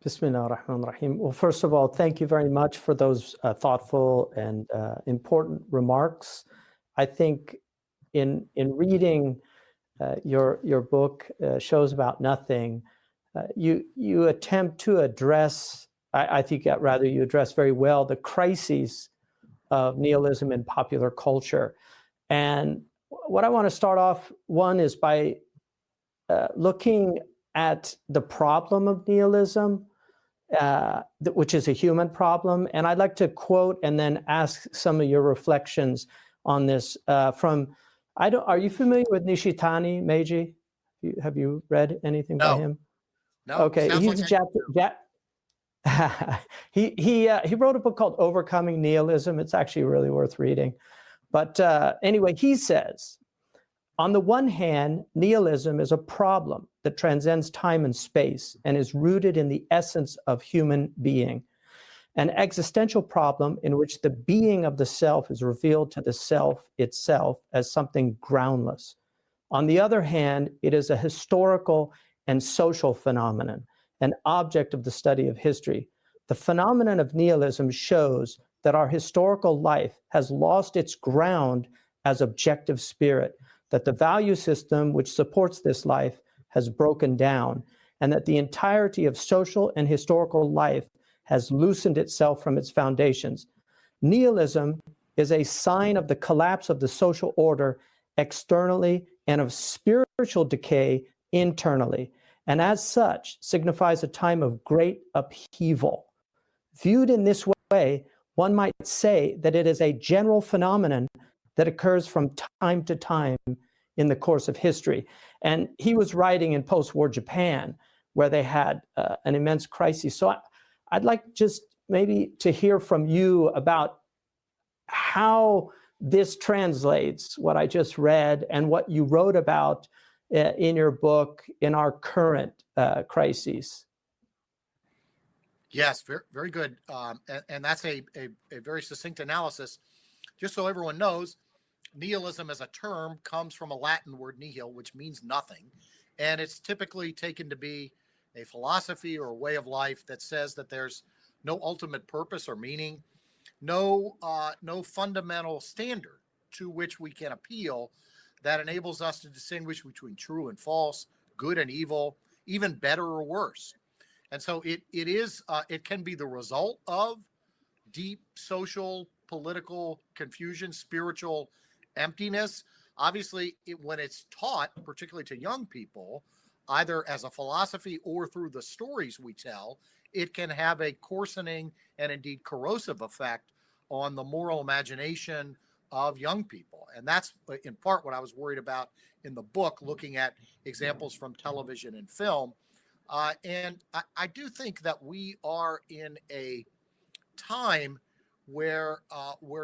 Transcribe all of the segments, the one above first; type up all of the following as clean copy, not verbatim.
Bismillah ar-Rahman ar-Rahim. Well, first of all, thank you very much for those thoughtful and important remarks. I think in reading your book, Shows About Nothing, you attempt to address, I think rather you address very well the crises of nihilism in popular culture. And what I want to start off, one is by looking at the problem of nihilism, which is a human problem. And I'd like to quote and then ask some of your reflections on this from, are you familiar with Nishitani Meiji? Have you read anything by him? No. Okay, he's he wrote a book called Overcoming Nihilism. It's actually really worth reading. But anyway, he says, on the one hand, nihilism is a problem that transcends time and space and is rooted in the essence of human being, an existential problem in which the being of the self is revealed to the self itself as something groundless. On the other hand, it is a historical and social phenomenon, an object of the study of history. The phenomenon of nihilism shows that our historical life has lost its ground as objective spirit, that the value system which supports this life has broken down, and that the entirety of social and historical life has loosened itself from its foundations. Nihilism is a sign of the collapse of the social order externally and of spiritual decay internally, and as such signifies a time of great upheaval. Viewed in this way, one might say that it is a general phenomenon that occurs from time to time in the course of history. And he was writing in post-war Japan, where they had an immense crisis. So I'd like just maybe to hear from you about how this translates, what I just read, and what you wrote about in your book in our current crises. Yes, very, very good. And that's a very succinct analysis. Just so everyone knows, nihilism as a term comes from a Latin word nihil, which means nothing. And it's typically taken to be a philosophy or a way of life that says that there's no ultimate purpose or meaning, no fundamental standard to which we can appeal that enables us to distinguish between true and false, good and evil, even better or worse. And so it can be the result of deep social, political confusion, spiritual emptiness. Obviously, when it's taught, particularly to young people, either as a philosophy or through the stories we tell, it can have a coarsening and indeed corrosive effect on the moral imagination of young people. And that's in part what I was worried about in the book, looking at examples from television and film. And I do think that we are in a time where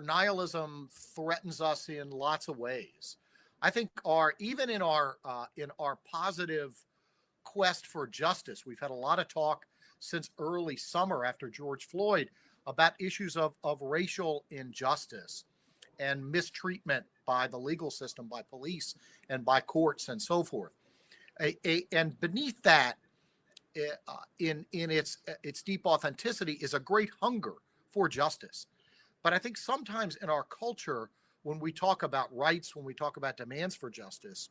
nihilism threatens us in lots of ways. I think even in our positive quest for justice, we've had a lot of talk since early summer after George Floyd about issues of racial injustice and mistreatment by the legal system, by police and by courts and so forth. And beneath that, in its deep authenticity, is a great hunger for justice. But I think sometimes in our culture, when we talk about rights, when we talk about demands for justice,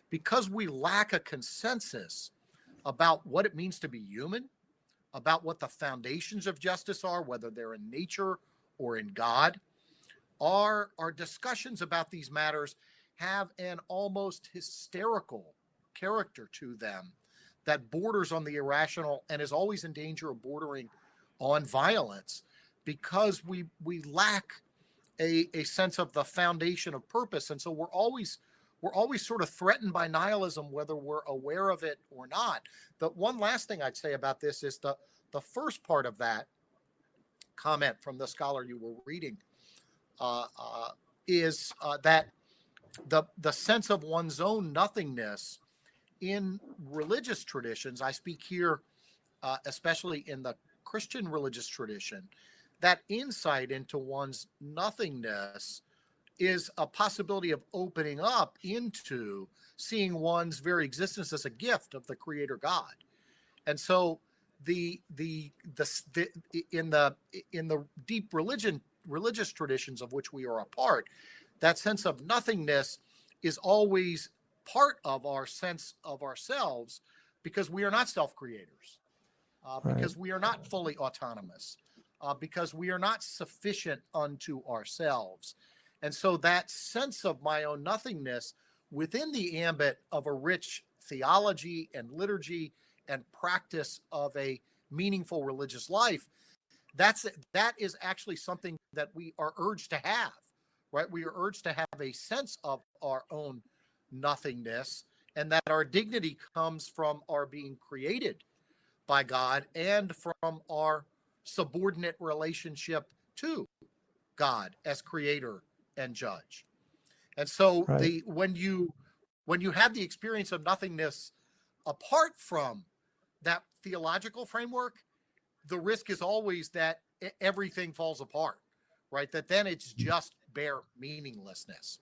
because we lack a consensus about what it means to be human, about what the foundations of justice are, whether they're in nature or in God, our discussions about these matters have an almost hysterical character to them that borders on the irrational and is always in danger of bordering on violence, because we lack a sense of the foundation of purpose. And so we're always sort of threatened by nihilism, whether we're aware of it or not. The one last thing I'd say about this is the first part of that comment from the scholar you were reading is that the sense of one's own nothingness in religious traditions, I speak here especially in the Christian religious tradition, that insight into one's nothingness is a possibility of opening up into seeing one's very existence as a gift of the Creator God. And so in the deep religious traditions of which we are a part, that sense of nothingness is always part of our sense of ourselves, because we are not self-creators, because we are not fully autonomous, because we are not sufficient unto ourselves. And so that sense of my own nothingness within the ambit of a rich theology and liturgy and practice of a meaningful religious life, that is actually something that we are urged to have, right? We are urged to have a sense of our own nothingness, and that our dignity comes from our being created by God and from our subordinate relationship to God as creator and judge. And so when you have the experience of nothingness apart from that theological framework, the risk is always that everything falls apart, right? That then it's just bare meaninglessness.